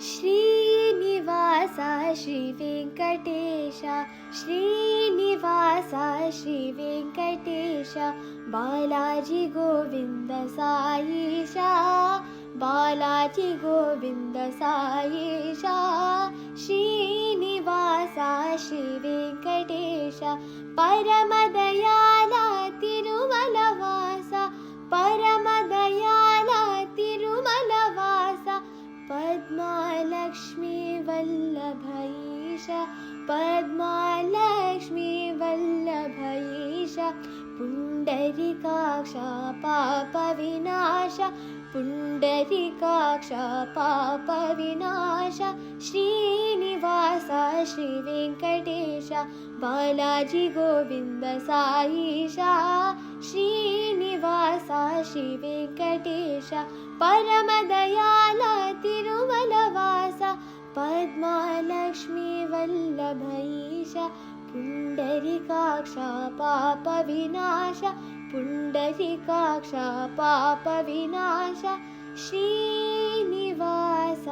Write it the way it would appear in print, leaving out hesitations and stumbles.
श्रीनिवास श्रीवेङ्कटेश श्रीनिवास श्रीवेङ्कटेश बालाजी गोविन्द साईशा बालाजी गोविन्द साईशा श्रीनिवास श्रीवेङ्कटेश परमदयाला तिरुमलवास परमदयाला तिरुमलवास पद्मालक्ष्मी वल्लभईश पद्मालक्ष्मी वल्लभईश पुण्डरीकाक्ष पापविनाश पुण्डरीकाक्ष पापविनाश श्रीनिवास श्रीवेङ्कटेश बालाजी गोविन्द साईशा श्रीनिवास श्रीवेङ्कटेश परमदयाला तिरुमलवास पद्मालक्ष्मी वल्लभईश पुण्डरीकाक्ष पापविनाश पुण्डरीकाक्ष पापविनाश श्रीनिवास